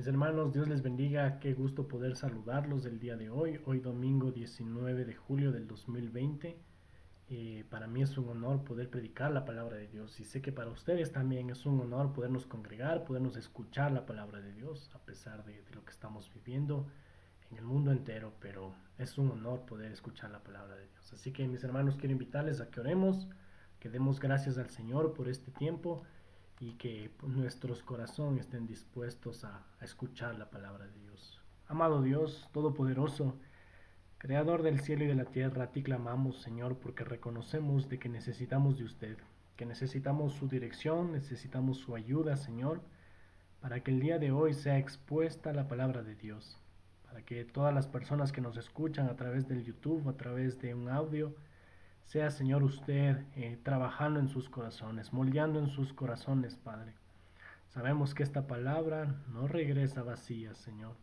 Mis hermanos, Dios les bendiga, qué gusto poder saludarlos el día de hoy domingo 19 de julio del 2020. Para mí es un honor poder predicar la palabra de Dios y sé que para ustedes también es un honor podernos congregar, podernos escuchar la palabra de Dios a pesar de lo que estamos viviendo en el mundo entero, pero es un honor poder escuchar la palabra de Dios. Así que mis hermanos, quiero invitarles a que oremos, que demos gracias al Señor por este tiempo y que nuestros corazones estén dispuestos a escuchar la palabra de Dios. Amado Dios Todopoderoso, Creador del cielo y de la tierra, a ti clamamos, Señor, porque reconocemos de que necesitamos de usted, que necesitamos su dirección, necesitamos su ayuda, Señor, para que el día de hoy sea expuesta la palabra de Dios, para que todas las personas que nos escuchan a través del YouTube, a través de un audio, sea, Señor, usted trabajando en sus corazones, moldeando en sus corazones, Padre. Sabemos que esta palabra no regresa vacía, Señor.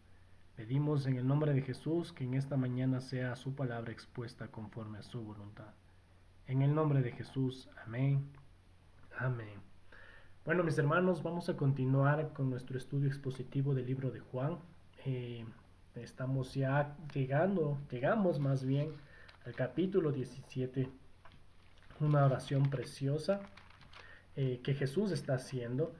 Pedimos en el nombre de Jesús que en esta mañana sea su palabra expuesta conforme a su voluntad. En el nombre de Jesús, amén. Amén. Bueno, mis hermanos, vamos a continuar con nuestro estudio expositivo del libro de Juan. Eh, Estamos ya llegamos más bien al capítulo 17, una oración preciosa que Jesús está haciendo.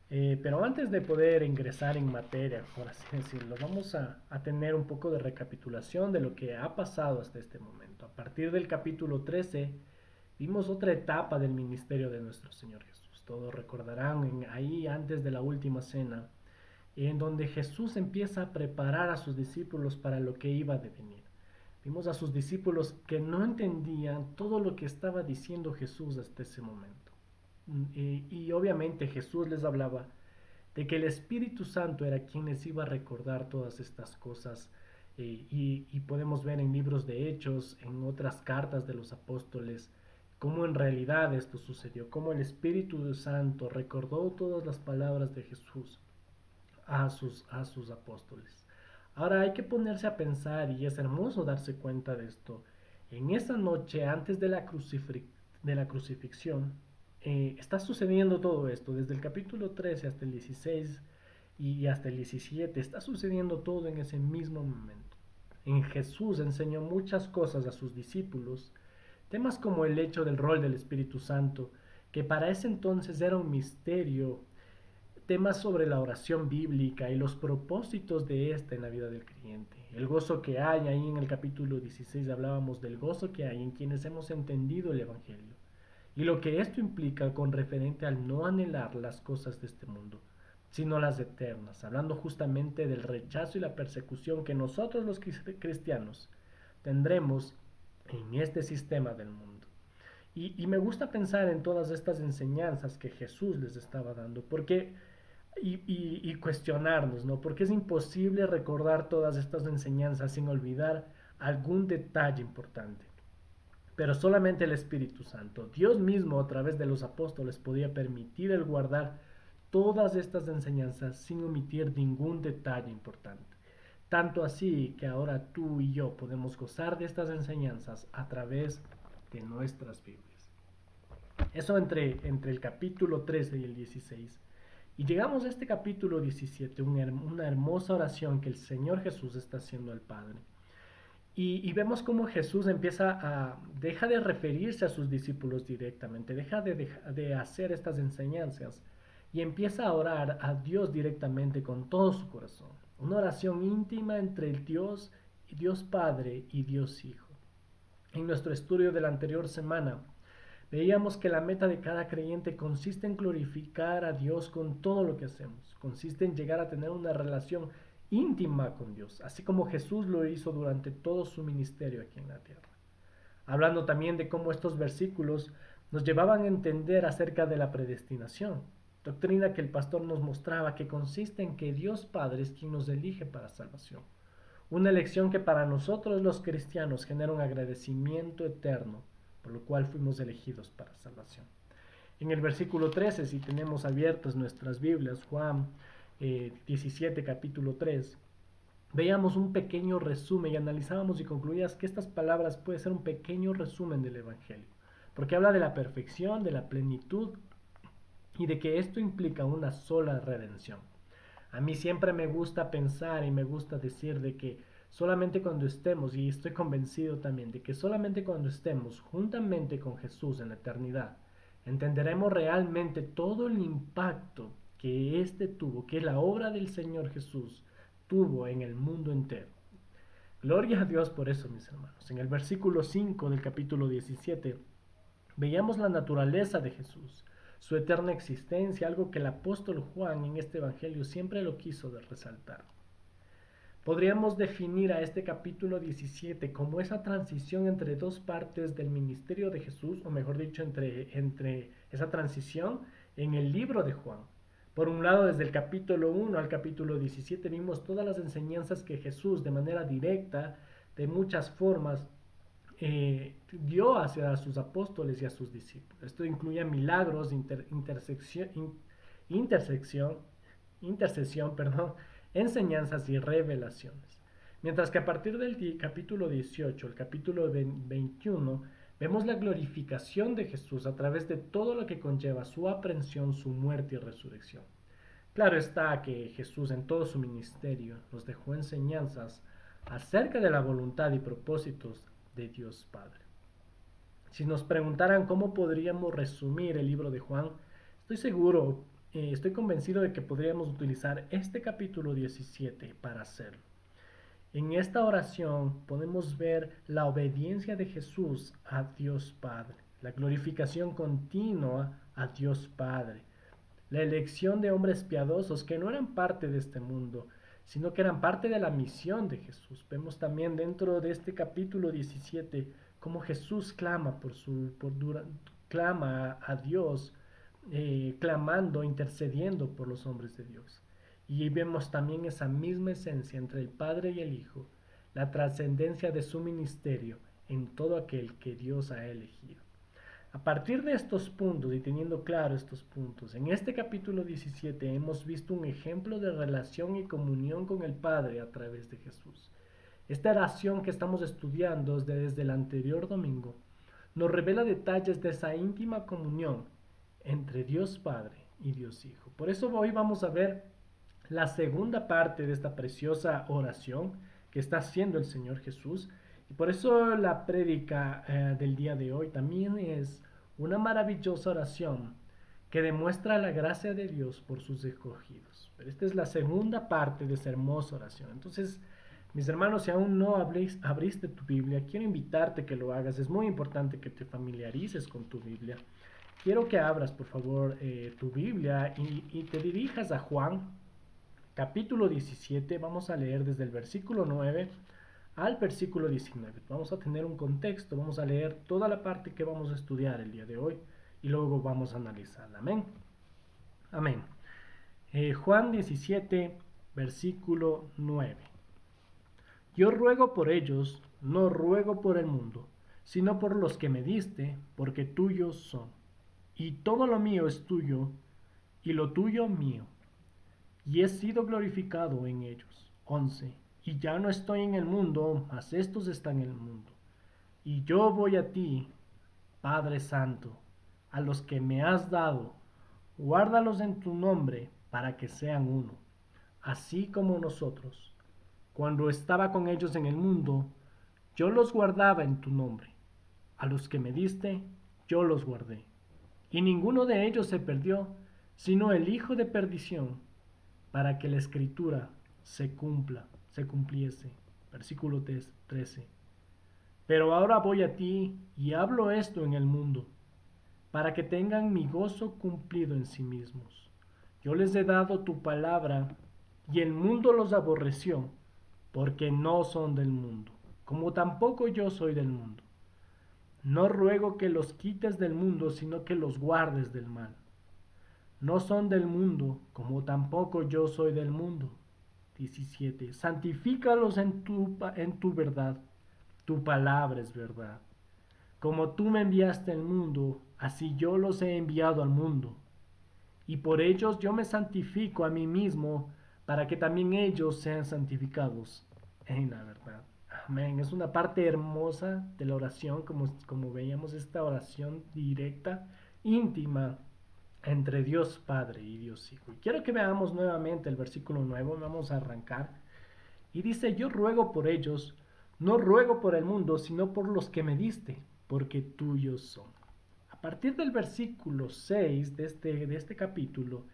Pero antes de poder ingresar en materia, por así decirlo, vamos a tener un poco de recapitulación de lo que ha pasado hasta este momento. A partir del capítulo 13 vimos otra etapa del ministerio de nuestro Señor Jesús. Todos recordarán ahí antes de la última cena, en donde Jesús empieza a preparar a sus discípulos para lo que iba a devenir. Vimos a sus discípulos que no entendían todo lo que estaba diciendo Jesús hasta ese momento. Y obviamente Jesús les hablaba de que el Espíritu Santo era quien les iba a recordar todas estas cosas. Y podemos ver en libros de Hechos, en otras cartas de los apóstoles, cómo en realidad esto sucedió, cómo el Espíritu Santo recordó todas las palabras de Jesús a sus apóstoles. Ahora hay que ponerse a pensar, y es hermoso darse cuenta de esto. En esa noche antes de la crucifixión, está sucediendo todo esto, desde el capítulo 13 hasta el 16 y hasta el 17, está sucediendo todo en ese mismo momento. En Jesús enseñó muchas cosas a sus discípulos, temas como el hecho del rol del Espíritu Santo, que para ese entonces era un misterio, temas sobre la oración bíblica y los propósitos de esta en la vida del creyente. El gozo que hay ahí en el capítulo 16 hablábamos del gozo que hay en quienes hemos entendido el Evangelio y lo que esto implica con referente al no anhelar las cosas de este mundo, sino las eternas, hablando justamente del rechazo y la persecución que nosotros los cristianos tendremos en este sistema del mundo. Y me gusta pensar en todas estas enseñanzas que Jesús les estaba dando, porque y cuestionarnos, ¿no? Porque es imposible recordar todas estas enseñanzas sin olvidar algún detalle importante. Pero solamente el Espíritu Santo, Dios mismo a través de los apóstoles, podía permitir el guardar todas estas enseñanzas sin omitir ningún detalle importante. Tanto así que ahora tú y yo podemos gozar de estas enseñanzas a través de nuestras Biblias. Eso entre el capítulo 13 y el 16. Y llegamos a este capítulo 17, una hermosa oración que el Señor Jesús está haciendo al Padre. Y vemos cómo Jesús deja de referirse a sus discípulos directamente, deja de hacer estas enseñanzas y empieza a orar a Dios directamente con todo su corazón. Una oración íntima entre el Dios Padre y Dios Hijo. En nuestro estudio de la anterior semana, veíamos que la meta de cada creyente consiste en glorificar a Dios con todo lo que hacemos, consiste en llegar a tener una relación íntima con Dios, así como Jesús lo hizo durante todo su ministerio aquí en la tierra. Hablando también de cómo estos versículos nos llevaban a entender acerca de la predestinación, doctrina que el pastor nos mostraba que consiste en que Dios Padre es quien nos elige para salvación. Una elección que para nosotros los cristianos genera un agradecimiento eterno, por lo cual fuimos elegidos para salvación. En el versículo 13, si tenemos abiertas nuestras Biblias, Juan 17, capítulo 3, veíamos un pequeño resumen y analizábamos y concluías que estas palabras pueden ser un pequeño resumen del Evangelio, porque habla de la perfección, de la plenitud y de que esto implica una sola redención. A mí siempre me gusta pensar y me gusta decir de que solamente cuando estemos, y estoy convencido también de que solamente cuando estemos juntamente con Jesús en la eternidad, entenderemos realmente todo el impacto que éste tuvo, que la obra del Señor Jesús tuvo en el mundo entero. Gloria a Dios por eso, mis hermanos. En el versículo 5 del capítulo 17 veíamos la naturaleza de Jesús, su eterna existencia, algo que el apóstol Juan en este evangelio siempre lo quiso de resaltar. Podríamos definir a este capítulo 17 como esa transición entre dos partes del ministerio de Jesús, o mejor dicho, entre esa transición en el libro de Juan. Por un lado, desde el capítulo 1 al capítulo 17 vimos todas las enseñanzas que Jesús de manera directa, de muchas formas, dio hacia sus apóstoles y a sus discípulos. Esto incluía milagros, intersección, intercesión, perdón, enseñanzas y revelaciones. Mientras que a partir del capítulo 18, el capítulo 21, vemos la glorificación de Jesús a través de todo lo que conlleva su aprehensión, su muerte y resurrección. Claro está que Jesús en todo su ministerio nos dejó enseñanzas acerca de la voluntad y propósitos de Dios Padre. Si nos preguntaran cómo podríamos resumir el libro de Juan, estoy convencido de que podríamos utilizar este capítulo 17 para hacerlo. En esta oración podemos ver la obediencia de Jesús a Dios Padre, la glorificación continua a Dios Padre, la elección de hombres piadosos que no eran parte de este mundo, sino que eran parte de la misión de Jesús. Vemos también dentro de este capítulo 17 cómo Jesús clama a Dios, clamando, intercediendo por los hombres de Dios. Y vemos también esa misma esencia entre el Padre y el Hijo, la trascendencia de su ministerio en todo aquel que Dios ha elegido. A partir de estos puntos y teniendo claro estos puntos, en este capítulo 17 hemos visto un ejemplo de relación y comunión con el Padre a través de Jesús. Esta oración que estamos estudiando desde el anterior domingo nos revela detalles de esa íntima comunión entre Dios Padre y Dios Hijo. Por eso hoy vamos a ver la segunda parte de esta preciosa oración que está haciendo el Señor Jesús. Y por eso la prédica del día de hoy también es una maravillosa oración que demuestra la gracia de Dios por sus escogidos. Pero esta es la segunda parte de esa hermosa oración. Entonces, mis hermanos, si aún no abriste tu Biblia, quiero invitarte que lo hagas. Es muy importante que te familiarices con tu Biblia. Quiero que abras, por favor, tu Biblia y te dirijas a Juan, capítulo 17. Vamos a leer desde el versículo 9 al versículo 19. Vamos a tener un contexto, vamos a leer toda la parte que vamos a estudiar el día de hoy y luego vamos a analizarla. Amén. Amén. Juan 17, versículo 9. Yo ruego por ellos, no ruego por el mundo, sino por los que me diste, porque tuyos son. Y todo lo mío es tuyo, y lo tuyo mío. Y he sido glorificado en ellos. 11. Y ya no estoy en el mundo, mas estos están en el mundo. Y yo voy a ti, Padre Santo, a los que me has dado, guárdalos en tu nombre, para que sean uno, así como nosotros. Cuando estaba con ellos en el mundo, yo los guardaba en tu nombre. A los que me diste, yo los guardé. Y ninguno de ellos se perdió, sino el hijo de perdición, para que la escritura se cumpliese. Versículo 13. Pero ahora voy a ti y hablo esto en el mundo, para que tengan mi gozo cumplido en sí mismos. Yo les he dado tu palabra, y el mundo los aborreció, porque no son del mundo, como tampoco yo soy del mundo. No ruego que los quites del mundo, sino que los guardes del mal. No son del mundo, como tampoco yo soy del mundo. 17. Santifícalos en tu verdad. Tu palabra es verdad. Como tú me enviaste al mundo, así yo los he enviado al mundo. Y por ellos yo me santifico a mí mismo, para que también ellos sean santificados en la verdad. Amén. Es una parte hermosa de la oración, como veíamos esta oración directa, íntima entre Dios Padre y Dios Hijo. Y quiero que veamos nuevamente el versículo 9, vamos a arrancar. Y dice, yo ruego por ellos, no ruego por el mundo, sino por los que me diste, porque tuyos son. A partir del versículo 6 de este capítulo,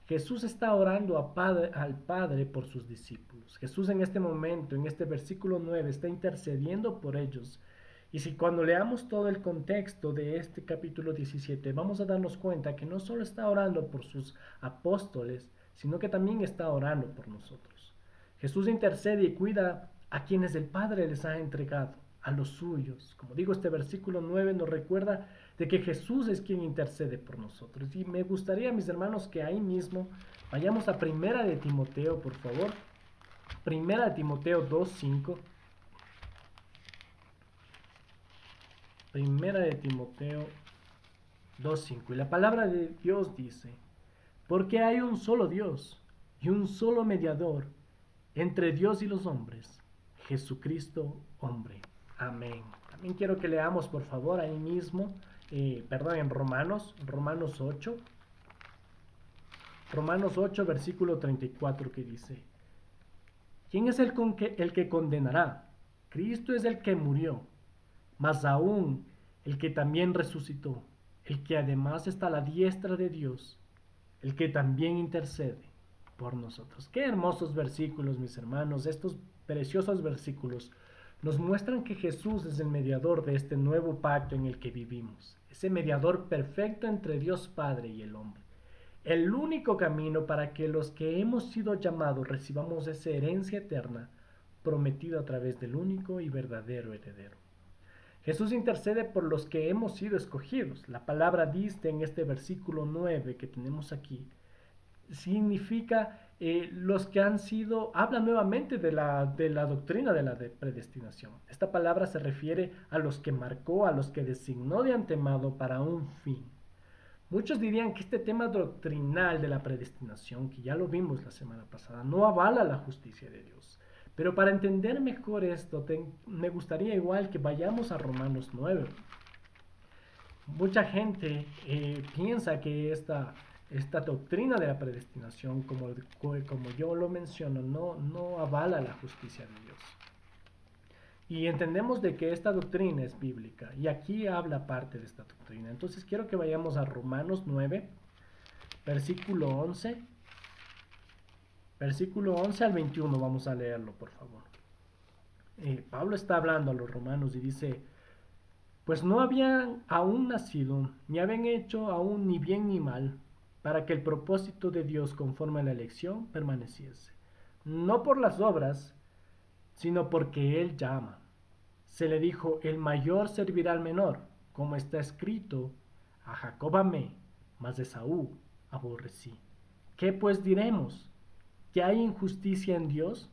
Jesús está orando al Padre por sus discípulos. Jesús en este momento, en este versículo 9, está intercediendo por ellos. Y si cuando leamos todo el contexto de este capítulo 17, vamos a darnos cuenta que no solo está orando por sus apóstoles, sino que también está orando por nosotros. Jesús intercede y cuida a quienes el Padre les ha entregado, a los suyos. Como digo, este versículo 9 nos recuerda de que Jesús es quien intercede por nosotros. Y me gustaría, mis hermanos, que ahí mismo vayamos a Primera de Timoteo, por favor. Primera de Timoteo 2:5. Primera de Timoteo 2:5. Y la palabra de Dios dice, porque hay un solo Dios y un solo mediador entre Dios y los hombres, Jesucristo hombre. Amén. También quiero que leamos por favor ahí mismo, en Romanos 8. Romanos 8, versículo 34, que dice, ¿quién es el que condenará? Cristo es el que murió, mas aún el que también resucitó, el que además está a la diestra de Dios, el que también intercede por nosotros. Qué hermosos versículos, mis hermanos. Estos preciosos versículos nos muestran que Jesús es el mediador de este nuevo pacto en el que vivimos, ese mediador perfecto entre Dios Padre y el hombre. El único camino para que los que hemos sido llamados recibamos esa herencia eterna prometida a través del único y verdadero heredero. Jesús intercede por los que hemos sido escogidos. La palabra dice en este versículo 9 que tenemos aquí, significa los que han sido, habla nuevamente de la doctrina de la predestinación. Esta palabra se refiere a los que marcó, a los que designó de antemano para un fin. Muchos dirían que este tema doctrinal de la predestinación, que ya lo vimos la semana pasada, no avala la justicia de Dios. Pero para entender mejor esto, me gustaría igual que vayamos a Romanos 9. Mucha gente piensa que esta doctrina de la predestinación, como yo lo menciono, no avala la justicia de Dios. Y entendemos de que esta doctrina es bíblica. Y aquí habla parte de esta doctrina. Entonces quiero que vayamos a Romanos 9, versículo 11. Versículo 11 al 21, vamos a leerlo, por favor. Pablo está hablando a los romanos y dice, pues no habían aún nacido, ni habían hecho aún ni bien ni mal, para que el propósito de Dios conforme a la elección permaneciese. No por las obras, sino porque Él llama. Se le dijo, el mayor servirá al menor, como está escrito, a Jacob amé, mas de Esaú aborrecí. ¿Qué pues diremos? ¿Que hay injusticia en Dios?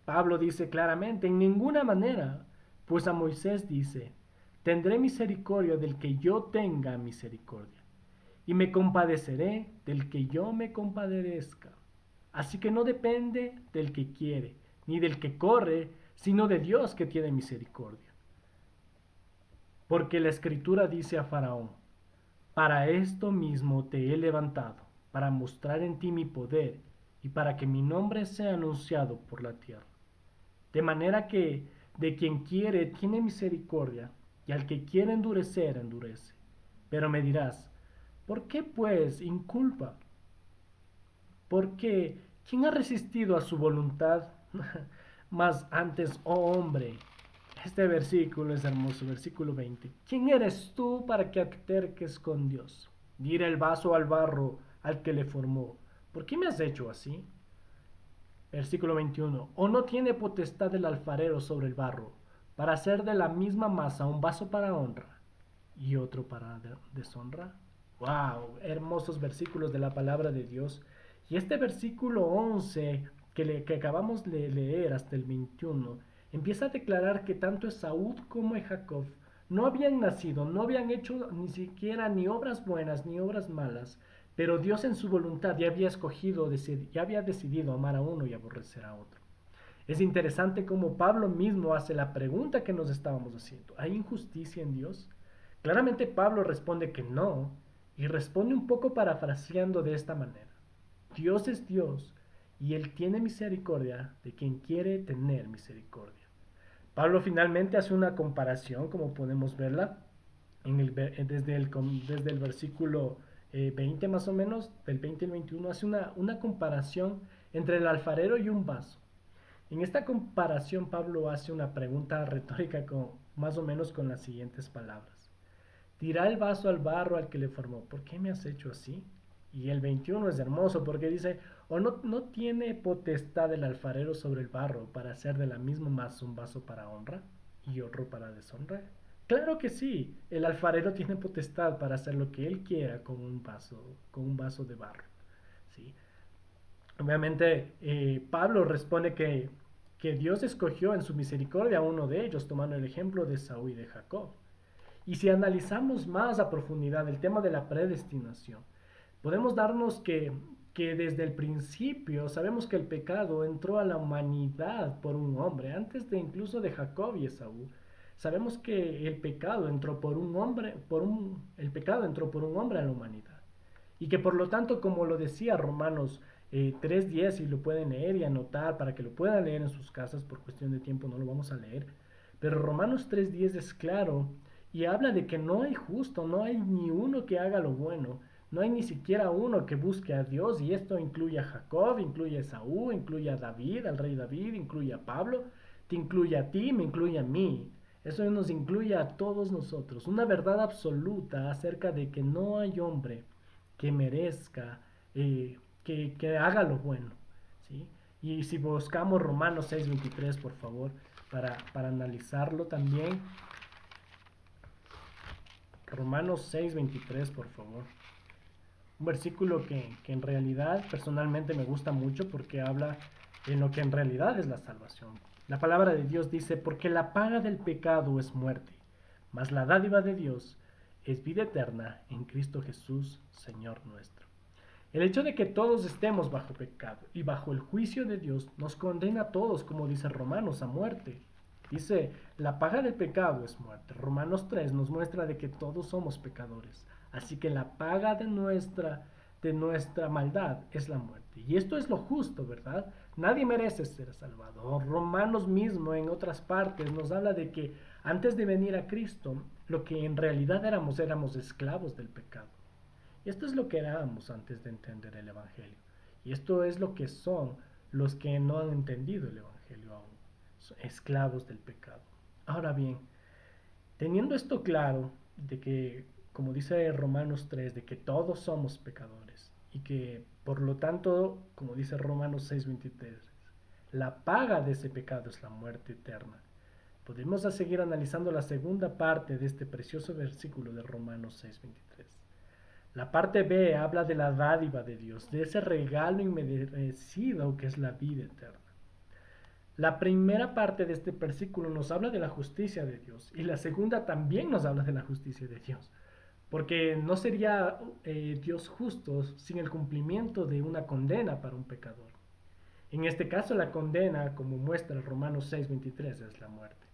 Pablo dice claramente, en ninguna manera, pues a Moisés dice, tendré misericordia del que yo tenga misericordia, y me compadeceré del que yo me compadezca. Así que no depende del que quiere, ni del que corre, sino de Dios que tiene misericordia. Porque la Escritura dice a Faraón, para esto mismo te he levantado, para mostrar en ti mi poder, y para que mi nombre sea anunciado por la tierra. De manera que de quien quiere tiene misericordia, y al que quiere endurecer, endurece. Pero me dirás, ¿por qué pues inculpa? Porque ¿quién ha resistido a su voluntad? Mas antes, oh hombre, este versículo es hermoso, versículo 20. ¿Quién eres tú para que alterques con Dios? Dirá el vaso al barro al que le formó, ¿por qué me has hecho así? Versículo 21. ¿O no tiene potestad el alfarero sobre el barro, para hacer de la misma masa un vaso para honra y otro para deshonra? ¡Wow! Hermosos versículos de la palabra de Dios. Y este versículo 11 que acabamos de leer hasta el 21 empieza a declarar que tanto Esaú como Jacob no habían nacido, no habían hecho ni siquiera ni obras buenas ni obras malas, pero Dios en su voluntad ya había escogido, ya había decidido amar a uno y aborrecer a otro. Es interesante cómo Pablo mismo hace la pregunta que nos estábamos haciendo. ¿Hay injusticia en Dios? Claramente Pablo responde que no, Y responde un poco parafraseando de esta manera. Dios es Dios y Él tiene misericordia de quien quiere tener misericordia. Pablo finalmente hace una comparación, como podemos verla, desde el versículo 20 más o menos, del 20 al 21, hace una comparación entre el alfarero y un vaso. En esta comparación Pablo hace una pregunta retórica más o menos con las siguientes palabras. Dirá el vaso al barro al que le formó, ¿por qué me has hecho así? Y el 21 es hermoso porque dice, ¿o no tiene potestad el alfarero sobre el barro para hacer de la misma masa un vaso para honra y otro para deshonra? Claro que sí, el alfarero tiene potestad para hacer lo que él quiera con un vaso de barro. ¿Sí? Obviamente, Pablo responde que Dios escogió en su misericordia a uno de ellos, tomando el ejemplo de Saúl y de Jacob. Y si analizamos más a profundidad el tema de la predestinación, podemos darnos que desde el principio sabemos que el pecado entró a la humanidad por un hombre, antes de incluso de Jacob y Esaú. Sabemos que el pecado entró por un hombre, el pecado entró por un hombre a la humanidad. Y que por lo tanto, como lo decía Romanos 3:10, y lo pueden leer y anotar para que lo puedan leer en sus casas, por cuestión de tiempo no lo vamos a leer, pero Romanos 3:10 es claro y habla de que no hay justo, no hay ni uno que haga lo bueno, no hay ni siquiera uno que busque a Dios, y esto incluye a Jacob, incluye a Esaú, incluye a David, al rey David, incluye a Pablo, te incluye a ti, me incluye a mí. Eso nos incluye a todos nosotros. Una verdad absoluta acerca de que no hay hombre que merezca, que haga lo bueno. ¿Sí? Y si buscamos Romanos 6:23, por favor, para analizarlo también. Romanos 6:23, por favor. Un versículo que en realidad personalmente me gusta mucho porque habla en lo que en realidad es la salvación. La palabra de Dios dice, porque la paga del pecado es muerte, mas la dádiva de Dios es vida eterna en Cristo Jesús, Señor nuestro. El hecho de que todos estemos bajo pecado y bajo el juicio de Dios nos condena a todos, como dice Romanos, a muerte. Dice, la paga del pecado es muerte. Romanos 3 nos muestra de que todos somos pecadores. Así que la paga de nuestra maldad es la muerte. Y esto es lo justo, ¿verdad? Nadie merece ser salvado. Romanos mismo en otras partes nos habla de que antes de venir a Cristo, lo que en realidad éramos esclavos del pecado. Y esto es lo que éramos antes de entender el Evangelio. Y esto es lo que son los que no han entendido el Evangelio aún. Son esclavos del pecado. Ahora bien, teniendo esto claro, de que, como dice Romanos 3, de que todos somos pecadores y que por lo tanto, como dice Romanos 6:23, la paga de ese pecado es la muerte eterna. Podemos seguir analizando la segunda parte de este precioso versículo de Romanos 6:23. La parte B habla de la dádiva de Dios, de ese regalo inmerecido que es la vida eterna. La primera parte de este versículo nos habla de la justicia de Dios y la segunda también nos habla de la justicia de Dios, porque no sería Dios justo sin el cumplimiento de una condena para un pecador. En este caso la condena, como muestra Romanos 6:23, es la muerte.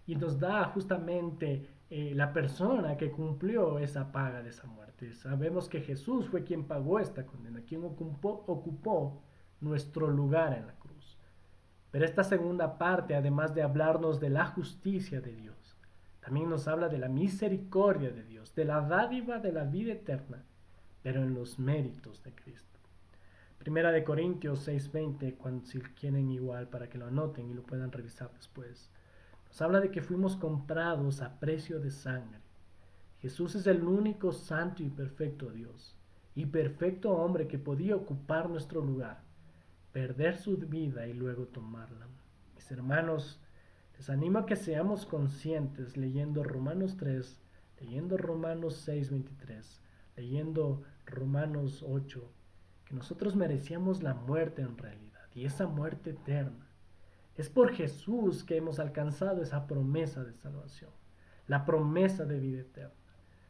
Y nos da justamente la persona que cumplió esa paga de esa muerte. Sabemos que Jesús fue quien pagó esta condena, quien ocupó nuestro lugar en la cruz. Pero esta segunda parte, además de hablarnos de la justicia de Dios, también nos habla de la misericordia de Dios, de la dádiva de la vida eterna, pero en los méritos de Cristo. Primera de Corintios 6:20, si quieren igual para que lo anoten y lo puedan revisar después. Nos habla de que fuimos comprados a precio de sangre. Jesús es el único santo y perfecto Dios y perfecto hombre que podía ocupar nuestro lugar, perder su vida y luego tomarla. Mis hermanos, les animo a que seamos conscientes leyendo Romanos 3, leyendo Romanos 6:23, leyendo Romanos 8, que nosotros merecíamos la muerte en realidad y esa muerte eterna. Es por Jesús que hemos alcanzado esa promesa de salvación, la promesa de vida eterna.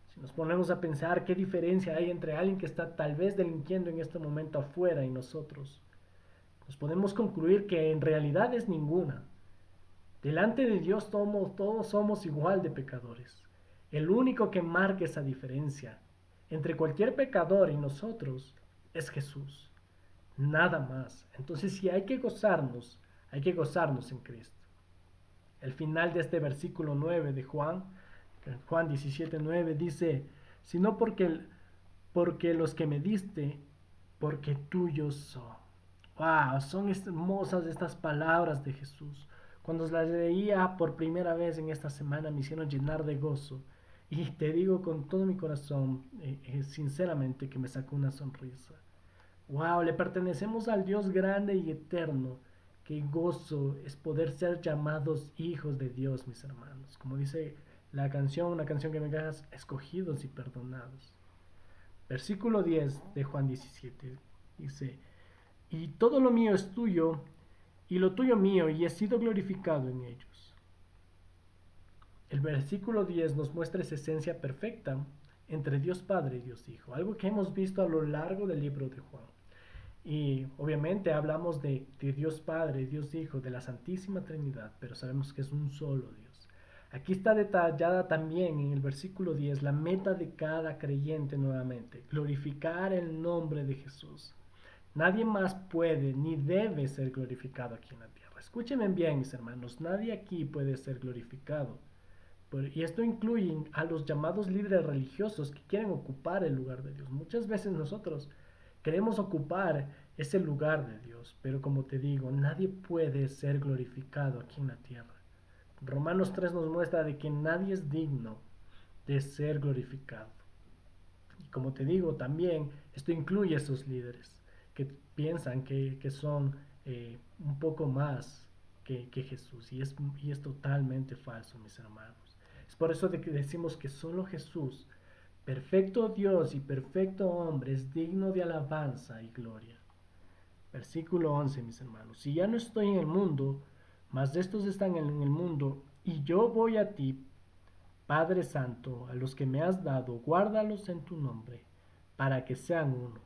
Si nos ponemos a pensar qué diferencia hay entre alguien que está tal vez delinquiendo en este momento afuera y nosotros, nos podemos concluir que en realidad es ninguna. Delante de Dios todos somos igual de pecadores. El único que marca esa diferencia entre cualquier pecador y nosotros es Jesús, nada más. Entonces, si hay que gozarnos en Cristo. El final de este versículo 9 de Juan 17:9 dice, sino porque los que me diste, porque tuyos son. Wow, son hermosas estas palabras de Jesús. Cuando las leía por primera vez en esta semana me hicieron llenar de gozo. Y te digo con todo mi corazón, sinceramente, que me sacó una sonrisa. Wow, le pertenecemos al Dios grande y eterno. Qué gozo es poder ser llamados hijos de Dios, mis hermanos. Como dice la canción, una canción que me hagas, escogidos y perdonados. Versículo 10 de Juan 17 dice, y todo lo mío es tuyo, y lo tuyo mío, y he sido glorificado en ellos. El versículo 10 nos muestra esa esencia perfecta entre Dios Padre y Dios Hijo, algo que hemos visto a lo largo del libro de Juan. Y obviamente hablamos de Dios Padre, Dios Hijo, de la Santísima Trinidad, pero sabemos que es un solo Dios. Aquí está detallada también en el versículo 10 la meta de cada creyente nuevamente, glorificar el nombre de Jesús. Nadie más puede ni debe ser glorificado aquí en la tierra. Escúchenme bien, mis hermanos, nadie aquí puede ser glorificado. Y esto incluye a los llamados líderes religiosos que quieren ocupar el lugar de Dios. Muchas veces nosotros queremos ocupar ese lugar de Dios, pero como te digo, nadie puede ser glorificado aquí en la tierra. Romanos 3 nos muestra de que nadie es digno de ser glorificado. Y como te digo, también esto incluye a esos líderes que piensan que son un poco más que Jesús. Y es totalmente falso, mis hermanos. Es por eso de que decimos que solo Jesús, perfecto Dios y perfecto hombre, es digno de alabanza y gloria. Versículo 11, mis hermanos. Si ya no estoy en el mundo, mas estos están en el mundo, y yo voy a ti, Padre Santo, a los que me has dado, guárdalos en tu nombre, para que sean uno,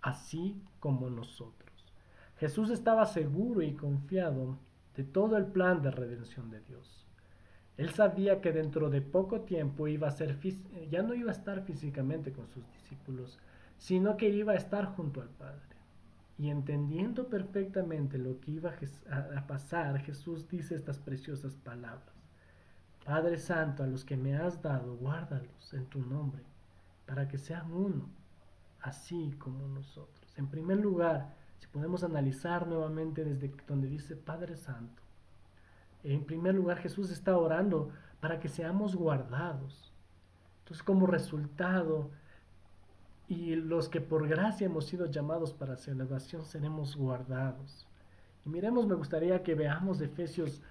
así como nosotros. Jesús estaba seguro y confiado de todo el plan de redención de Dios. Él sabía que dentro de poco tiempo ya no iba a estar físicamente con sus discípulos, sino que iba a estar junto al Padre. Y entendiendo perfectamente lo que iba a pasar, Jesús dice estas preciosas palabras. Padre Santo, a los que me has dado, guárdalos en tu nombre, para que sean uno, así como nosotros. En primer lugar, si podemos analizar nuevamente desde donde dice Padre Santo, en primer lugar Jesús está orando para que seamos guardados. Entonces, como resultado, y los que por gracia hemos sido llamados para salvación seremos guardados. Y miremos, me gustaría que veamos Efesios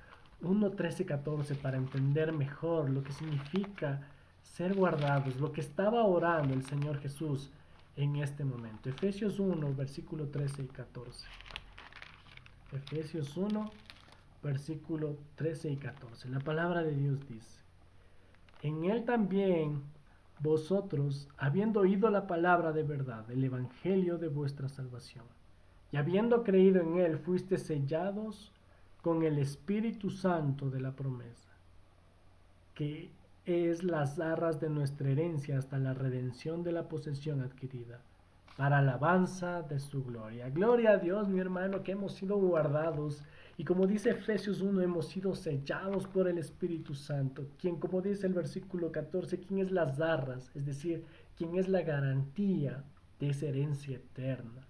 1, 13, 14 para entender mejor lo que significa ser guardados, lo que estaba orando el Señor Jesús en este momento. Efesios 1, versículo 13 y 14. Efesios 1, versículo 13 y 14. La palabra de Dios dice, en él también vosotros, habiendo oído la palabra de verdad, el evangelio de vuestra salvación, y habiendo creído en él, fuiste sellados con el Espíritu Santo de la promesa, que es las arras de nuestra herencia hasta la redención de la posesión adquirida, para alabanza de su gloria. Gloria a Dios, mi hermano, que hemos sido guardados. Y como dice Efesios 1, hemos sido sellados por el Espíritu Santo, quien, como dice el versículo 14, quien es las arras, es decir, quien es la garantía de esa herencia eterna.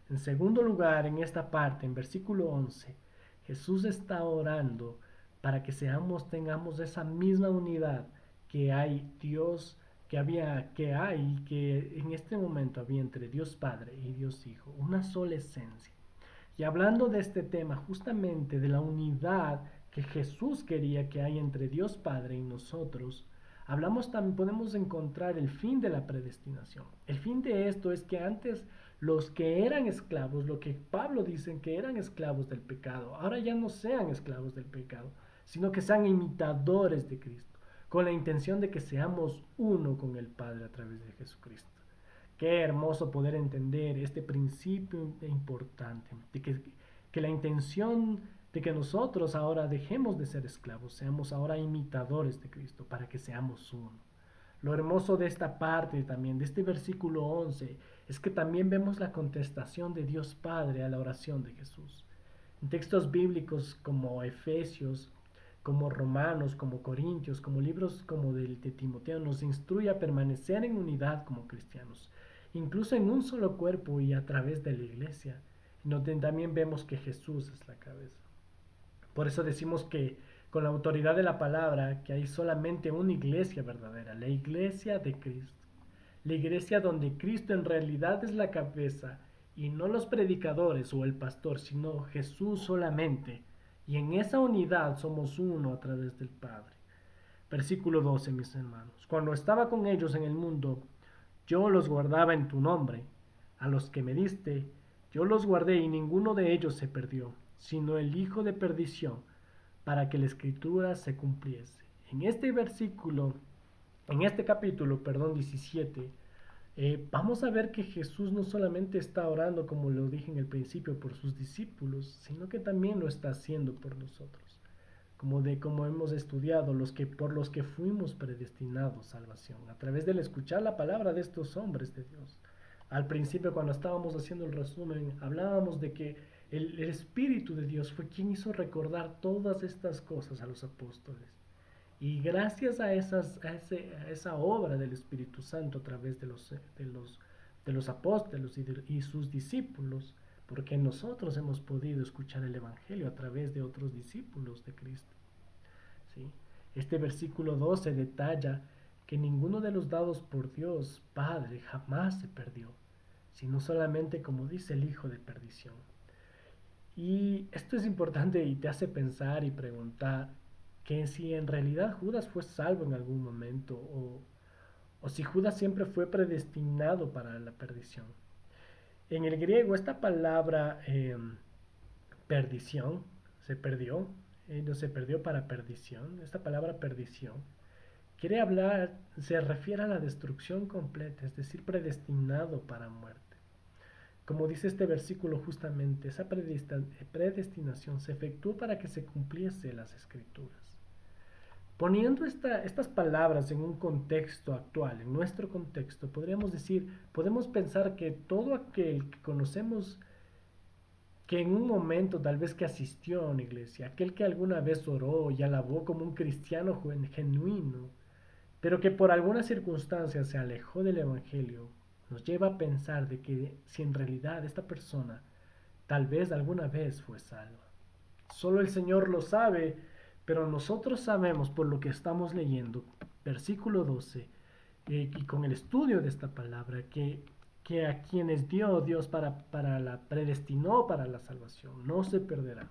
En segundo lugar, en esta parte, en versículo 11, Jesús está orando para que tengamos esa misma unidad que hay Dios, que en este momento había entre Dios Padre y Dios Hijo, una sola esencia. Y hablando de este tema, justamente de la unidad que Jesús quería que haya entre Dios Padre y nosotros, hablamos también, podemos encontrar el fin de la predestinación. El fin de esto es que antes los que eran esclavos, lo que Pablo dice que eran esclavos del pecado, ahora ya no sean esclavos del pecado, sino que sean imitadores de Cristo, con la intención de que seamos uno con el Padre a través de Jesucristo. Qué hermoso poder entender este principio importante, de que la intención de que nosotros ahora dejemos de ser esclavos, seamos ahora imitadores de Cristo, para que seamos uno. Lo hermoso de esta parte también, de este versículo 11, es que también vemos la contestación de Dios Padre a la oración de Jesús. En textos bíblicos como Efesios, como Romanos, como Corintios, como libros como de Timoteo, nos instruye a permanecer en unidad como cristianos, incluso en un solo cuerpo y a través de la iglesia, donde también vemos que Jesús es la cabeza. Por eso decimos que con la autoridad de la palabra, que hay solamente una iglesia verdadera, la iglesia de Cristo. La iglesia donde Cristo en realidad es la cabeza y no los predicadores o el pastor, sino Jesús solamente. Y en esa unidad somos uno a través del Padre. Versículo 12, mis hermanos. Cuando estaba con ellos en el mundo, yo los guardaba en tu nombre. A los que me diste, yo los guardé y ninguno de ellos se perdió, sino el hijo de perdición, para que la escritura se cumpliese. En este versículo, en este capítulo, 17, vamos a ver que Jesús no solamente está orando, como lo dije en el principio, por sus discípulos, sino que también lo está haciendo por nosotros. Como hemos estudiado, por los que fuimos predestinados a salvación, a través del escuchar la palabra de estos hombres de Dios. Al principio, cuando estábamos haciendo el resumen, hablábamos de que el Espíritu de Dios fue quien hizo recordar todas estas cosas a los apóstoles. Y gracias a esa obra del Espíritu Santo a través de los apóstoles y sus discípulos, porque nosotros hemos podido escuchar el Evangelio a través de otros discípulos de Cristo. ¿Sí? Este versículo 12 detalla que ninguno de los dados por Dios Padre jamás se perdió, sino solamente, como dice, el hijo de perdición. Y esto es importante y te hace pensar y preguntar que si en realidad Judas fue salvo en algún momento o si Judas siempre fue predestinado para la perdición. En el griego esta palabra perdición se perdió, no se perdió para perdición. Esta palabra perdición quiere hablar, se refiere a la destrucción completa, es decir, predestinado para muerte. Como dice este versículo justamente, esa predestinación se efectuó para que se cumpliese las escrituras. Poniendo estas palabras en un contexto actual, en nuestro contexto, podríamos decir, podemos pensar que todo aquel que conocemos que en un momento tal vez que asistió a una iglesia, aquel que alguna vez oró y alabó como un cristiano genuino, pero que por alguna circunstancia se alejó del Evangelio, nos lleva a pensar de que si en realidad esta persona tal vez alguna vez fue salva. Solo el Señor lo sabe, pero nosotros sabemos por lo que estamos leyendo, versículo 12, y con el estudio de esta palabra, que a quienes dio Dios para la predestinó para la salvación, no se perderán.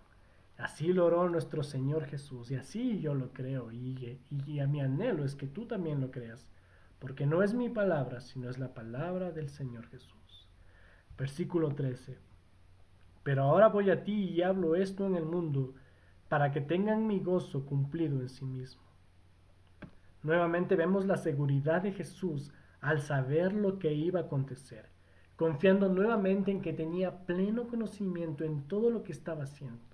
Así lo oró nuestro Señor Jesús, y así yo lo creo, y a mi anhelo es que tú también lo creas, porque no es mi palabra, sino es la palabra del Señor Jesús. Versículo 13. Pero ahora voy a ti y hablo esto en el mundo, para que tengan mi gozo cumplido en sí mismo. Nuevamente vemos la seguridad de Jesús al saber lo que iba a acontecer, confiando nuevamente en que tenía pleno conocimiento en todo lo que estaba haciendo.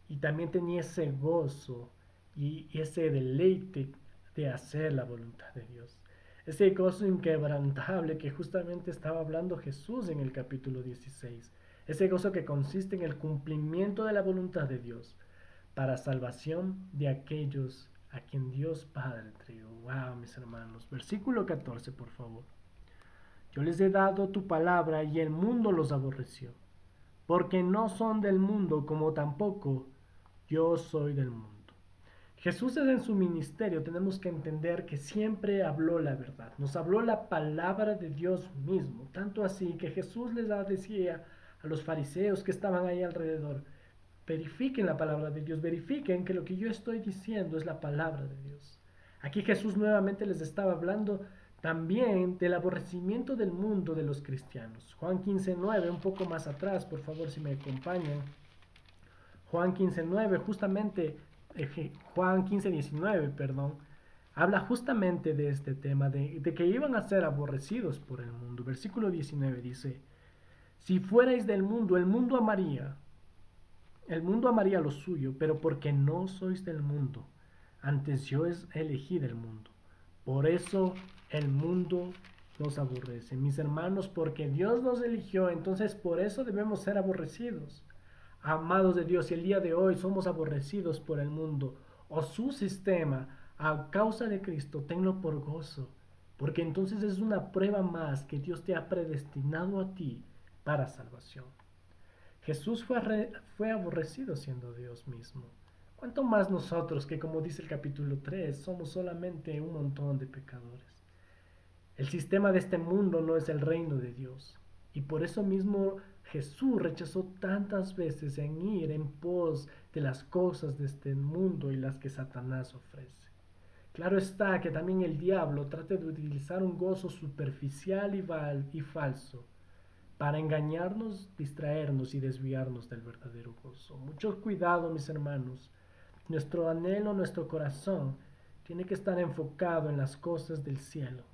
Y también tenía ese gozo y ese deleite de hacer la voluntad de Dios. Ese gozo inquebrantable que justamente estaba hablando Jesús en el capítulo 16. Ese gozo que consiste en el cumplimiento de la voluntad de Dios para salvación de aquellos a quien Dios Padre entregó. Wow, mis hermanos. Versículo 14, por favor. Yo les he dado tu palabra y el mundo los aborreció, porque no son del mundo como tampoco yo soy del mundo. Jesús en su ministerio tenemos que entender que siempre habló la verdad, nos habló la palabra de Dios mismo, tanto así que Jesús les decía a los fariseos que estaban ahí alrededor, verifiquen la palabra de Dios, verifiquen que lo que yo estoy diciendo es la palabra de Dios. Aquí Jesús nuevamente les estaba hablando también del aborrecimiento del mundo de los cristianos. Juan 15:9, un poco más atrás, por favor, si me acompañan. Juan 15:9, justamente, Juan 15:19, perdón, habla justamente de este tema, de que iban a ser aborrecidos por el mundo. Versículo 19 dice, si fuerais del mundo, el mundo amaría lo suyo, pero porque no sois del mundo, antes yo elegí del mundo. Por eso el mundo nos aborrece. Mis hermanos, porque Dios nos eligió, entonces por eso debemos ser aborrecidos. Amados de Dios, si el día de hoy somos aborrecidos por el mundo o su sistema a causa de Cristo, tenlo por gozo, porque entonces es una prueba más que Dios te ha predestinado a ti para salvación. Jesús fue aborrecido siendo Dios mismo. ¿Cuánto más nosotros que, como dice el capítulo 3, somos solamente un montón de pecadores? El sistema de este mundo no es el reino de Dios. Y por eso mismo Jesús rechazó tantas veces en ir en pos de las cosas de este mundo y las que Satanás ofrece. Claro está que también el diablo trata de utilizar un gozo superficial y falso para engañarnos, distraernos y desviarnos del verdadero gozo. Mucho cuidado, mis hermanos. Nuestro anhelo, nuestro corazón tiene que estar enfocado en las cosas del cielo,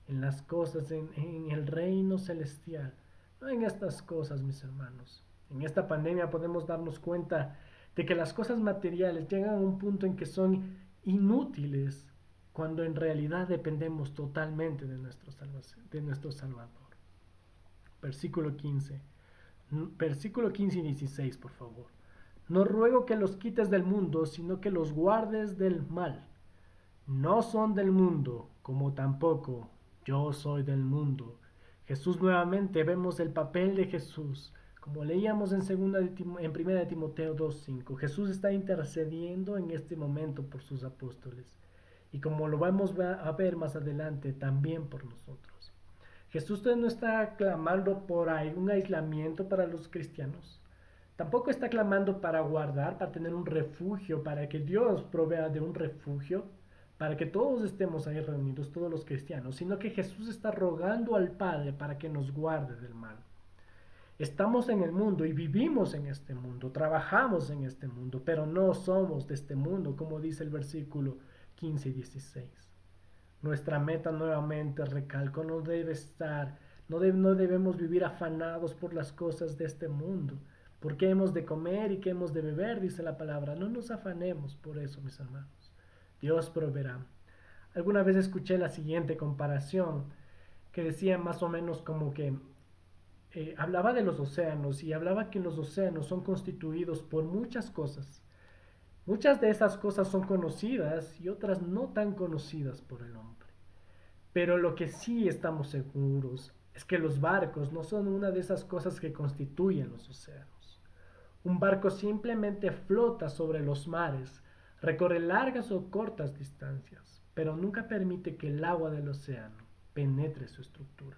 en las cosas en el reino celestial, no en estas cosas, mis hermanos. En esta pandemia podemos darnos cuenta de que las cosas materiales llegan a un punto en que son inútiles cuando en realidad dependemos totalmente de nuestro Salvador. Versículo 15. Versículo 15 y 16, por favor. No ruego que los quites del mundo, sino que los guardes del mal. No son del mundo, como tampoco yo soy del mundo. Jesús nuevamente vemos el papel de Jesús. Como leíamos en 1 de Timoteo 2:5, Jesús está intercediendo en este momento por sus apóstoles. Y como lo vamos a ver más adelante, también por nosotros. Jesús no está clamando por un aislamiento para los cristianos. Tampoco está clamando para guardar, para tener un refugio, para que Dios provea de un refugio, para que todos estemos ahí reunidos, todos los cristianos, sino que Jesús está rogando al Padre para que nos guarde del mal. Estamos en el mundo y vivimos en este mundo, trabajamos en este mundo, pero no somos de este mundo, como dice el versículo 15 y 16. Nuestra meta nuevamente, recalco, no debe estar, no debemos vivir afanados por las cosas de este mundo. ¿Por qué hemos de comer y qué hemos de beber? Dice la palabra. No nos afanemos por eso, mis hermanos. Dios proveerá. Alguna vez escuché la siguiente comparación que decía más o menos como que hablaba de los océanos y hablaba que los océanos son constituidos por muchas cosas. Muchas de esas cosas son conocidas y otras no tan conocidas por el hombre. Pero lo que sí estamos seguros es que los barcos no son una de esas cosas que constituyen los océanos. Un barco simplemente flota sobre los mares, recorre largas o cortas distancias, pero nunca permite que el agua del océano penetre su estructura.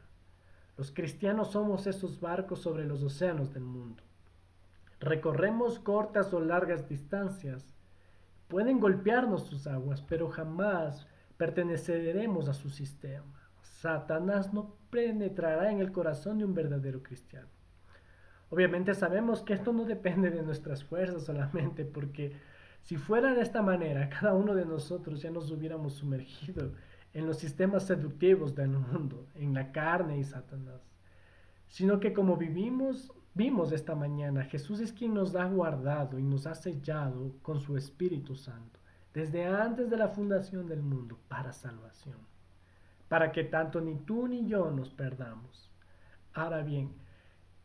Los cristianos somos esos barcos sobre los océanos del mundo. Recorremos cortas o largas distancias. Pueden golpearnos sus aguas, pero jamás perteneceremos a su sistema. Satanás no penetrará en el corazón de un verdadero cristiano. Obviamente sabemos que esto no depende de nuestras fuerzas solamente, porque si fuera de esta manera, cada uno de nosotros ya nos hubiéramos sumergido en los sistemas seductivos del mundo, en la carne y Satanás. Sino que como vimos esta mañana, Jesús es quien nos ha guardado y nos ha sellado con su Espíritu Santo, desde antes de la fundación del mundo, para salvación, para que tanto ni tú ni yo nos perdamos. Ahora bien,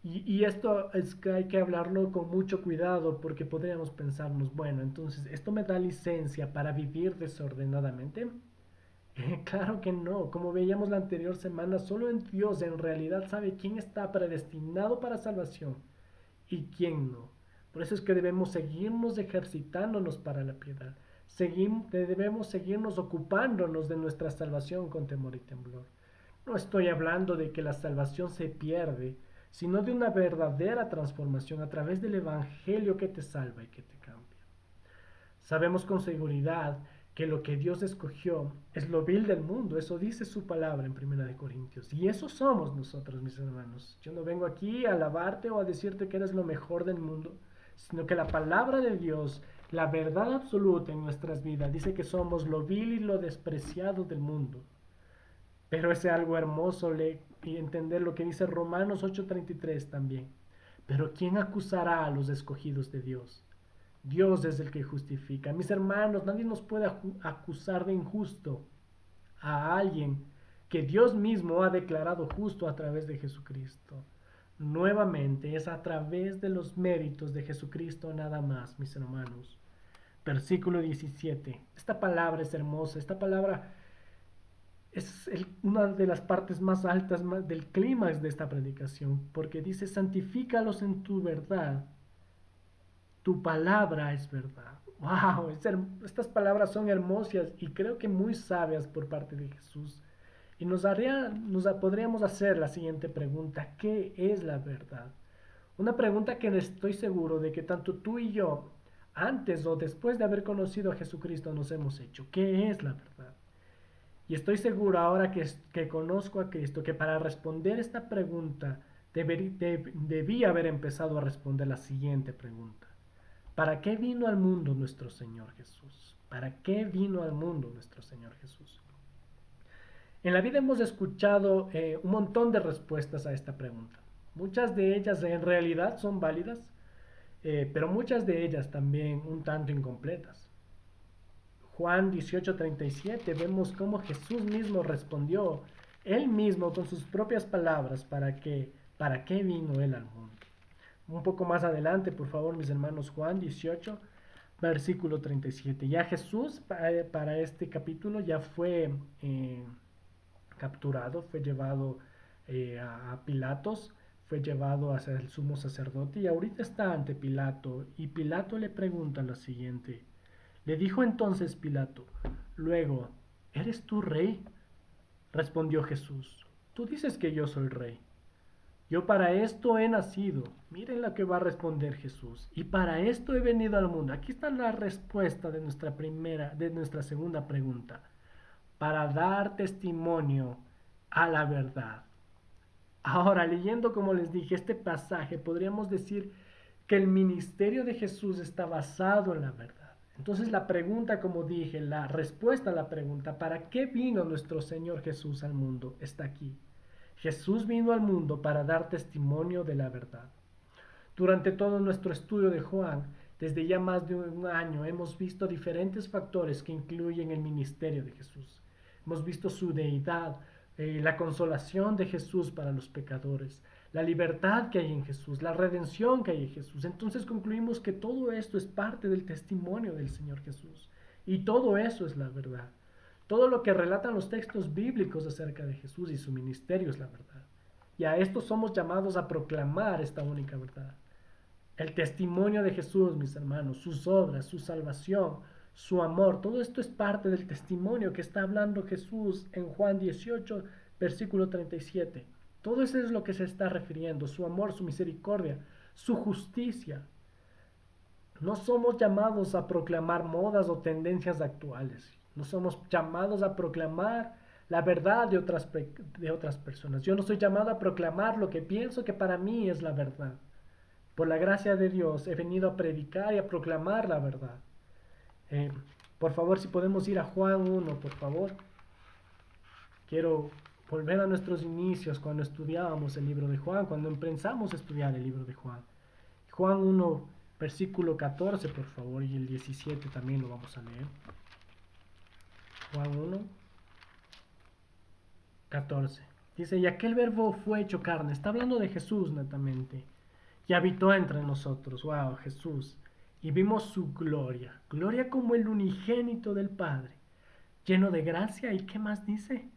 y esto es que hay que hablarlo con mucho cuidado porque podríamos pensarnos, bueno, entonces, ¿esto me da licencia para vivir desordenadamente? Claro que no, como veíamos la anterior semana, solo en Dios en realidad sabe quién está predestinado para salvación y quién no. Por eso es que debemos seguirnos ejercitándonos para la piedad. Debemos seguirnos ocupándonos de nuestra salvación con temor y temblor. No estoy hablando de que la salvación se pierde, sino de una verdadera transformación a través del Evangelio que te salva y que te cambia. Sabemos con seguridad que lo que Dios escogió es lo vil del mundo, eso dice su palabra en 1 Corintios, y eso somos nosotros, mis hermanos. Yo no vengo aquí a alabarte o a decirte que eres lo mejor del mundo, sino que la palabra de Dios, la verdad absoluta en nuestras vidas, dice que somos lo vil y lo despreciado del mundo. Pero es algo hermoso y entender lo que dice Romanos 8:33 también. Pero ¿quién acusará a los escogidos de Dios? Dios es el que justifica. Mis hermanos, nadie nos puede acusar de injusto a alguien que Dios mismo ha declarado justo a través de Jesucristo. Nuevamente, es a través de los méritos de Jesucristo nada más, mis hermanos. Versículo 17. Esta palabra es hermosa, esta palabra es una de las partes más altas del clímax de esta predicación, porque dice, santifícalos en tu verdad, tu palabra es verdad. ¡Wow! Estas palabras son hermosas y creo que muy sabias por parte de Jesús. Y podríamos hacer la siguiente pregunta: ¿qué es la verdad? Una pregunta que estoy seguro de que tanto tú y yo, antes o después de haber conocido a Jesucristo, nos hemos hecho. ¿Qué es la verdad? Y estoy seguro ahora que conozco a Cristo, que para responder esta pregunta debí haber empezado a responder la siguiente pregunta. ¿Para qué vino al mundo nuestro Señor Jesús? ¿Para qué vino al mundo nuestro Señor Jesús? En la vida hemos escuchado un montón de respuestas a esta pregunta. Muchas de ellas en realidad son válidas, pero muchas de ellas también un tanto incompletas. Juan 18:37 vemos cómo Jesús mismo respondió, él mismo con sus propias palabras, para qué vino él al mundo. Un poco más adelante, por favor, mis hermanos, Juan 18, versículo 37. Ya Jesús para este capítulo ya fue capturado, fue llevado a Pilatos, fue llevado hacia el sumo sacerdote y ahorita está ante Pilato y Pilato le pregunta lo siguiente. Le dijo entonces Pilato, luego, ¿eres tú rey? Respondió Jesús, tú dices que yo soy rey. Yo para esto he nacido. Miren lo que va a responder Jesús. Y para esto he venido al mundo. Aquí está la respuesta de nuestra segunda pregunta. Para dar testimonio a la verdad. Ahora, leyendo como les dije este pasaje, podríamos decir que el ministerio de Jesús está basado en la verdad. Entonces la pregunta, como dije, la respuesta a la pregunta, ¿para qué vino nuestro Señor Jesús al mundo? Está aquí. Jesús vino al mundo para dar testimonio de la verdad. Durante todo nuestro estudio de Juan, desde ya más de un año, hemos visto diferentes factores que incluyen el ministerio de Jesús. Hemos visto su deidad, la consolación de Jesús para los pecadores, la libertad que hay en Jesús, la redención que hay en Jesús. Entonces concluimos que todo esto es parte del testimonio del Señor Jesús. Y todo eso es la verdad. Todo lo que relatan los textos bíblicos acerca de Jesús y su ministerio es la verdad. Y a esto somos llamados a proclamar esta única verdad. El testimonio de Jesús, mis hermanos, sus obras, su salvación, su amor, todo esto es parte del testimonio que está hablando Jesús en Juan 18, versículo 37. Todo eso es lo que se está refiriendo, su amor, su misericordia, su justicia. No somos llamados a proclamar modas o tendencias actuales. No somos llamados a proclamar la verdad de otras personas. Yo no soy llamado a proclamar lo que pienso que para mí es la verdad. Por la gracia de Dios he venido a predicar y a proclamar la verdad. Por favor, si podemos ir a Juan 1, por favor. Quiero volver a nuestros inicios cuando estudiábamos el libro de Juan, cuando empezamos a estudiar el libro de Juan. Juan 1, versículo 14, por favor, y el 17 también lo vamos a leer. Juan 1, 14. Dice, y aquel verbo fue hecho carne. Está hablando de Jesús netamente. Y habitó entre nosotros. Wow, Jesús. Y vimos su gloria. Gloria como el unigénito del Padre. Lleno de gracia. ¿Y qué más dice?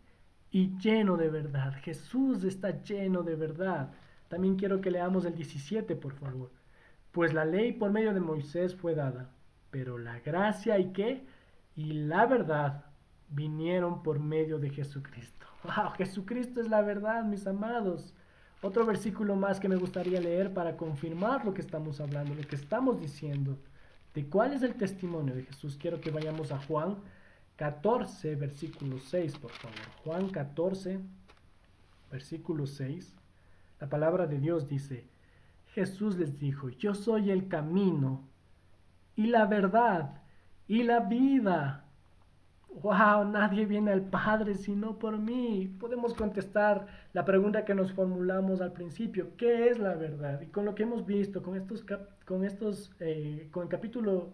Y lleno de verdad. Jesús está lleno de verdad. También quiero que leamos el 17, por favor. Pues la ley por medio de Moisés fue dada. Pero la gracia y qué? Y la verdad vinieron por medio de Jesucristo. ¡Wow! Jesucristo es la verdad, mis amados. Otro versículo más que me gustaría leer para confirmar lo que estamos hablando, lo que estamos diciendo. ¿De cuál es el testimonio de Jesús? Quiero que vayamos a Juan 14, versículo 6, por favor. Juan 14, versículo 6. La palabra de Dios dice, Jesús les dijo, yo soy el camino y la verdad y la vida. Wow, nadie viene al Padre sino por mí. Podemos contestar la pregunta que nos formulamos al principio, ¿qué es la verdad? Y con lo que hemos visto, con el capítulo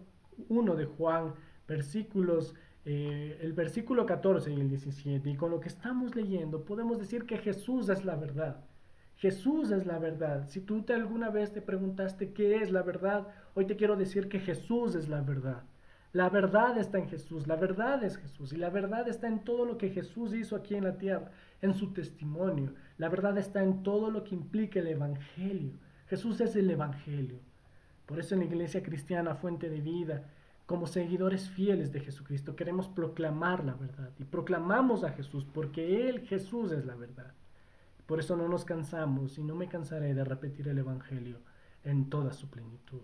1 de Juan, versículos el versículo 14 y el 17, y con lo que estamos leyendo podemos decir que Jesús es la verdad. Jesús es la verdad. Si tú alguna vez te preguntaste qué es la verdad, hoy te quiero decir que Jesús es la verdad. La verdad está en Jesús, la verdad es Jesús y la verdad está en todo lo que Jesús hizo aquí en la tierra, en su testimonio. La verdad está en todo lo que implica el Evangelio. Jesús es el Evangelio. Por eso en la Iglesia Cristiana Fuente de Vida, como seguidores fieles de Jesucristo, queremos proclamar la verdad y proclamamos a Jesús porque Él, Jesús, es la verdad. Por eso no nos cansamos y no me cansaré de repetir el Evangelio en toda su plenitud.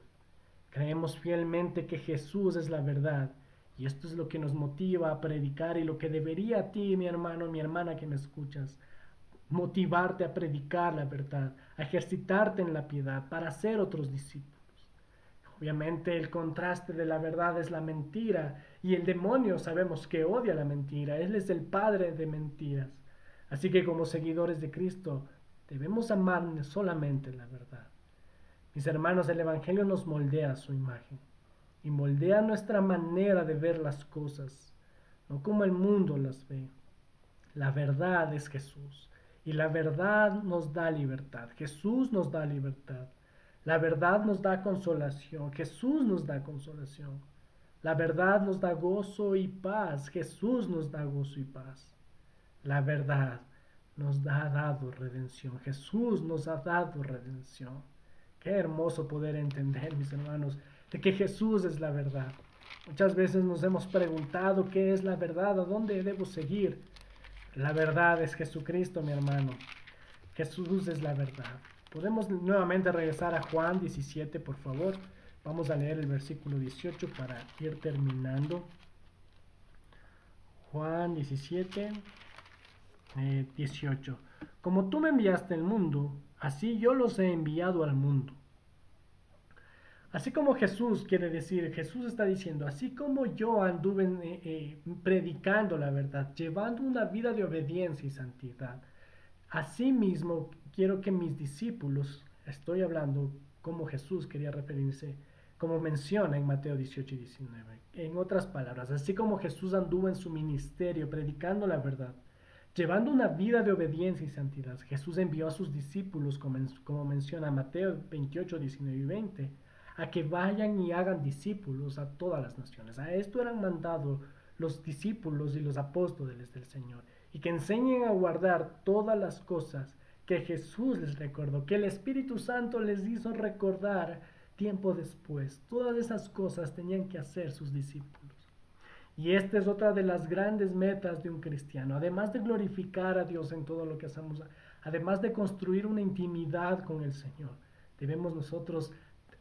Creemos fielmente que Jesús es la verdad y esto es lo que nos motiva a predicar y lo que debería a ti, mi hermano, mi hermana que me escuchas, motivarte a predicar la verdad, a ejercitarte en la piedad para ser otros discípulos. Obviamente el contraste de la verdad es la mentira y el demonio sabemos que odia la mentira, él es el padre de mentiras. Así que como seguidores de Cristo debemos amar solamente la verdad. Mis hermanos, el Evangelio nos moldea a su imagen y moldea nuestra manera de ver las cosas, no como el mundo las ve. La verdad es Jesús y la verdad nos da libertad. Jesús nos da libertad. La verdad nos da consolación. Jesús nos da consolación. La verdad nos da gozo y paz. Jesús nos da gozo y paz. La verdad nos ha dado redención. Jesús nos ha dado redención. Qué hermoso poder entender, mis hermanos, de que Jesús es la verdad. Muchas veces nos hemos preguntado qué es la verdad, a dónde debo seguir. La verdad es Jesucristo, mi hermano. Jesús es la verdad. Podemos nuevamente regresar a Juan 17, por favor. Vamos a leer el versículo 18 para ir terminando. Juan 17, 18. Como tú me enviaste al mundo, así yo los he enviado al mundo. Así como Jesús quiere decir, Jesús está diciendo, así como yo anduve predicando la verdad, llevando una vida de obediencia y santidad, así mismo quiero que mis discípulos, estoy hablando como Jesús quería referirse, como menciona en Mateo 18 y 19. En otras palabras, así como Jesús anduvo en su ministerio predicando la verdad, llevando una vida de obediencia y santidad, Jesús envió a sus discípulos, como menciona Mateo 28, 19 y 20, a que vayan y hagan discípulos a todas las naciones. A esto eran mandados los discípulos y los apóstoles del Señor, y que enseñen a guardar todas las cosas que Jesús les recordó, que el Espíritu Santo les hizo recordar tiempo después. Todas esas cosas tenían que hacer sus discípulos. Y esta es otra de las grandes metas de un cristiano, además de glorificar a Dios en todo lo que hacemos, además de construir una intimidad con el Señor. Debemos nosotros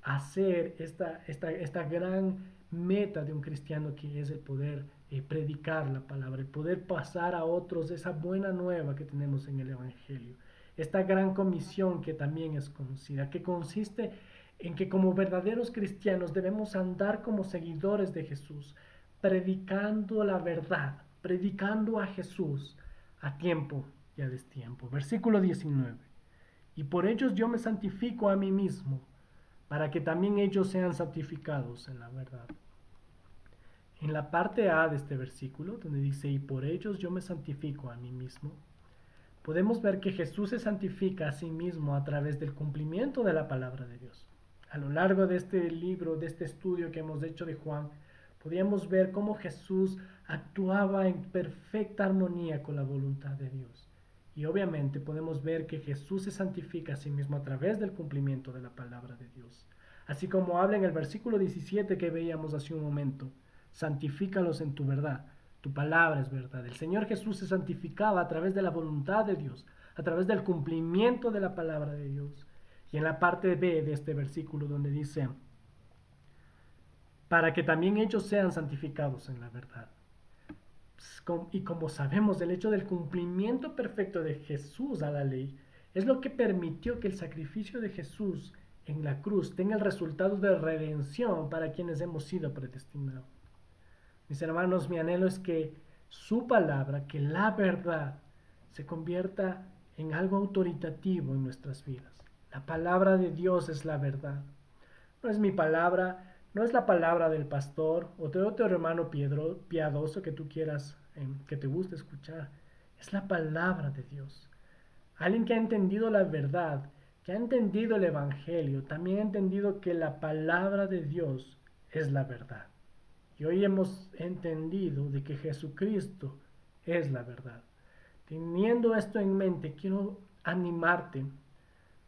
hacer esta gran meta de un cristiano, que es el poder predicar la palabra, el poder pasar a otros esa buena nueva que tenemos en el Evangelio. Esta gran comisión que también es conocida, que consiste en que como verdaderos cristianos debemos andar como seguidores de Jesús, predicando la verdad, predicando a Jesús a tiempo y a destiempo. Versículo 19. Y por ellos yo me santifico a mí mismo, para que también ellos sean santificados en la verdad. En la parte A de este versículo, donde dice, y por ellos yo me santifico a mí mismo, podemos ver que Jesús se santifica a sí mismo a través del cumplimiento de la palabra de Dios. A lo largo de este libro, de este estudio que hemos hecho de Juan, podíamos ver cómo Jesús actuaba en perfecta armonía con la voluntad de Dios. Y obviamente podemos ver que Jesús se santifica a sí mismo a través del cumplimiento de la palabra de Dios. Así como habla en el versículo 17 que veíamos hace un momento, santifícalos en tu verdad, tu palabra es verdad. El Señor Jesús se santificaba a través de la voluntad de Dios, a través del cumplimiento de la palabra de Dios. Y en la parte B de este versículo donde dice, para que también ellos sean santificados en la verdad. Y como sabemos, el hecho del cumplimiento perfecto de Jesús a la ley es lo que permitió que el sacrificio de Jesús en la cruz tenga el resultado de redención para quienes hemos sido predestinados. Mis hermanos, mi anhelo es que su palabra, que la verdad, se convierta en algo autoritativo en nuestras vidas. La palabra de Dios es la verdad. No es mi palabra, No es la palabra del pastor o de otro hermano piadoso que tú quieras, que te guste escuchar. Es la palabra de Dios. Alguien que ha entendido la verdad, que ha entendido el Evangelio, también ha entendido que la palabra de Dios es la verdad. Y hoy hemos entendido de que Jesucristo es la verdad. Teniendo esto en mente, quiero animarte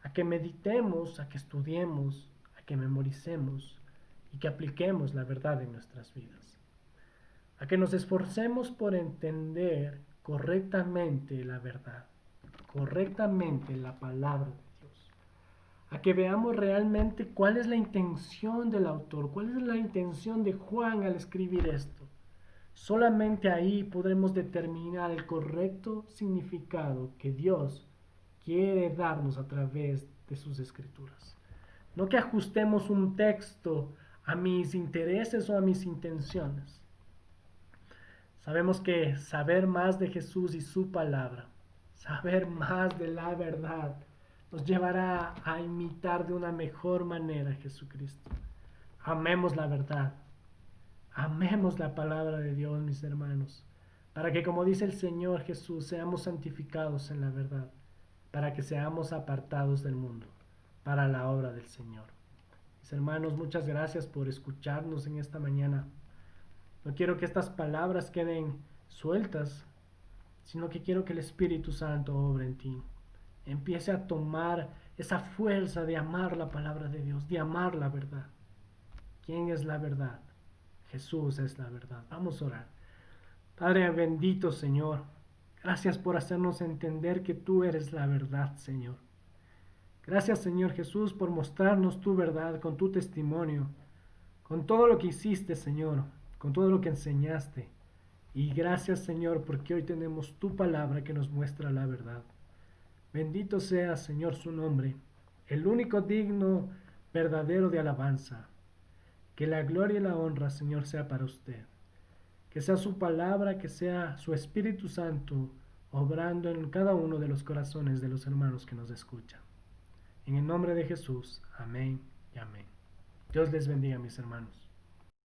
a que meditemos, a que estudiemos, a que memoricemos y que apliquemos la verdad en nuestras vidas. A que nos esforcemos por entender correctamente la verdad, correctamente la palabra de Dios. A que veamos realmente cuál es la intención del autor, cuál es la intención de Juan al escribir esto. Solamente ahí podremos determinar el correcto significado que Dios quiere darnos a través de sus escrituras. No que ajustemos un texto a mis intereses o a mis intenciones. Sabemos que saber más de Jesús y su palabra, saber más de la verdad, nos llevará a imitar de una mejor manera a Jesucristo. Amemos la verdad. Amemos la palabra de Dios, mis hermanos, para que, como dice el Señor Jesús, seamos santificados en la verdad, para que seamos apartados del mundo, para la obra del Señor. Mis hermanos, muchas gracias por escucharnos en esta mañana. No quiero que estas palabras queden sueltas, sino que quiero que el Espíritu Santo obre en ti. Empiece a tomar esa fuerza de amar la palabra de Dios, de amar la verdad. ¿Quién es la verdad? Jesús es la verdad. Vamos a orar. Padre bendito, Señor, gracias por hacernos entender que tú eres la verdad, Señor. Gracias, Señor Jesús, por mostrarnos tu verdad con tu testimonio, con todo lo que hiciste, Señor, con todo lo que enseñaste. Y gracias, Señor, porque hoy tenemos tu palabra que nos muestra la verdad. Bendito sea, Señor, su nombre, el único digno, verdadero de alabanza. Que la gloria y la honra, Señor, sea para usted. Que sea su palabra, que sea su Espíritu Santo obrando en cada uno de los corazones de los hermanos que nos escuchan. En el nombre de Jesús, amén y amén. Dios les bendiga, mis hermanos.